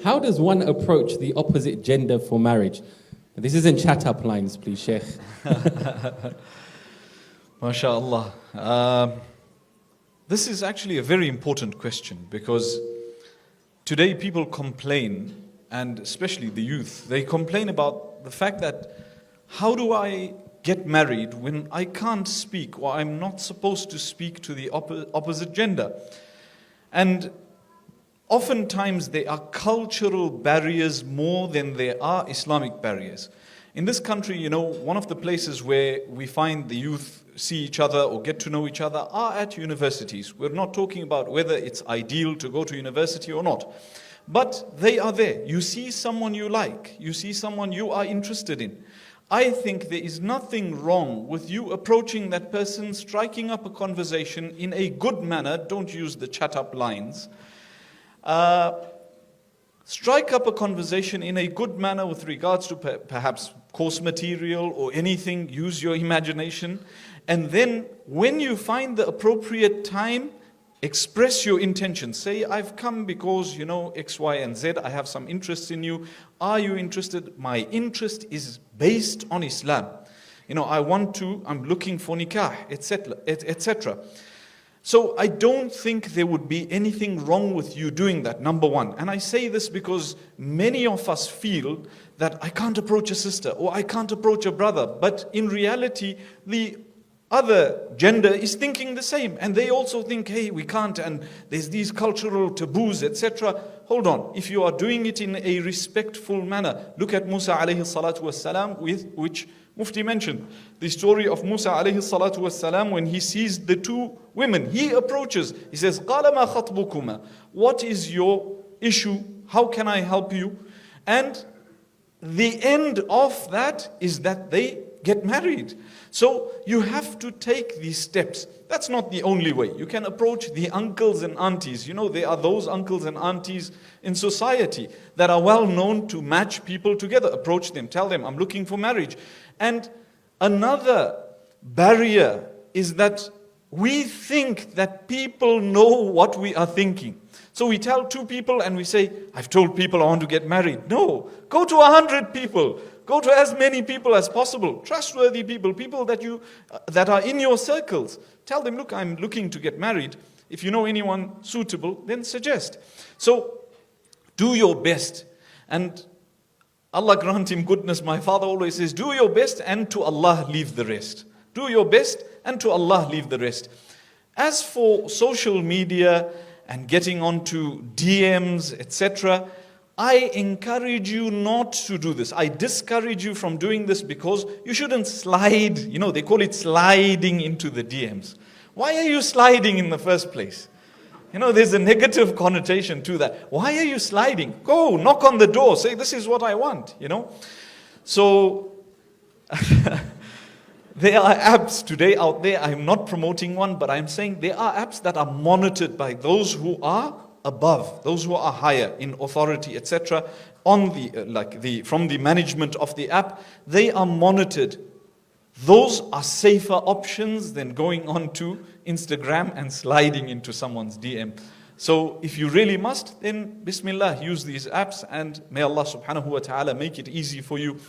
How does one approach the opposite gender for marriage? This isn't chat up lines, please, Sheikh. MashaAllah. This is actually a very important question, because today people complain, and especially the youth, they complain about the fact that how do I get married when I can't speak, or I'm not supposed to speak to the opposite gender? And oftentimes there are cultural barriers more than there are Islamic barriers. In this country, one of the places where we find the youth see each other or get to know each other are at universities. We're not talking about whether it's ideal to go to university or not, but they are there. You see someone you like, you see someone you are interested in. I think there is nothing wrong with you approaching that person, striking up a conversation in a good manner. Don't use the chat up lines. Strike up a conversation in a good manner with regards to perhaps course material or anything. Use your imagination. And then when you find the appropriate time, express your intention. Say, I've come because, X, Y, and Z. I have some interest in you. Are you interested? My interest is based on Islam. I'm looking for nikah, etc., etc. So I don't think there would be anything wrong with you doing that, number one. And I say this because many of us feel that I can't approach a sister or I can't approach a brother. But in reality, the other gender is thinking the same. And they also think, hey, we can't, and there's these cultural taboos, etc. Hold on. If you are doing it in a respectful manner, look at Musa alayhi salatu wassalam, with which Mufti mentioned. The story of Musa alayhi salatu wassalam, when he sees the two women, he approaches. He says, قَالَ مَا خَطْبُكُمَا? What is your issue? How can I help you? And the end of that is that they get married. So you have to take these steps. That's not the only way. You can approach the uncles and aunties. There are those uncles and aunties in society that are well known to match people together. Approach them, tell them, I'm looking for marriage. And another barrier is that we think that people know what we are thinking. So we tell two people and we say, I've told people I want to get married. No, go to 100 people. Go to as many people as possible. Trustworthy people, people that are in your circles. Tell them, look, I'm looking to get married. If you know anyone suitable, then suggest. So do your best. And Allah grant him goodness. My father always says, do your best and to Allah leave the rest. Do your best and to Allah leave the rest. As for social media and getting onto DMs, etc., I encourage you not to do this. I discourage you from doing this because you shouldn't slide. They call it sliding into the DMs. Why are you sliding in the first place? There's a negative connotation to that. Why are you sliding? Go, knock on the door, say, this is what I want, So, there are apps today out there. I'm not promoting one, but I'm saying there are apps that are monitored by those who are above, those who are higher in authority, etc. From the management of the app. They are monitored. Those are safer options than going on to Instagram and sliding into someone's DM. So if you really must, then Bismillah, use these apps, and may Allah subhanahu wa ta'ala make it easy for you.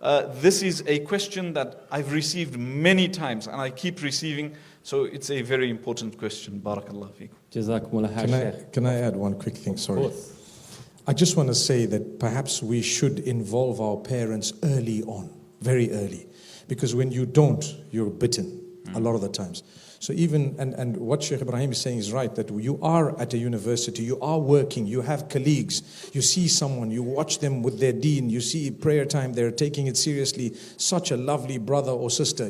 This is a question that I've received many times and I keep receiving, so it's a very important question. Barakallah feekum. JAZAKALLAH. Can I add one quick thing? Sorry. I just want to say that perhaps we should involve our parents early on, very early. Because when you don't, you're bitten a lot of the times. So even, and what Sheikh Ibrahim is saying is right, that you are at a university, you are working, you have colleagues, you see someone, you watch them with their deen, you see prayer time, they're taking it seriously, such a lovely brother or sister.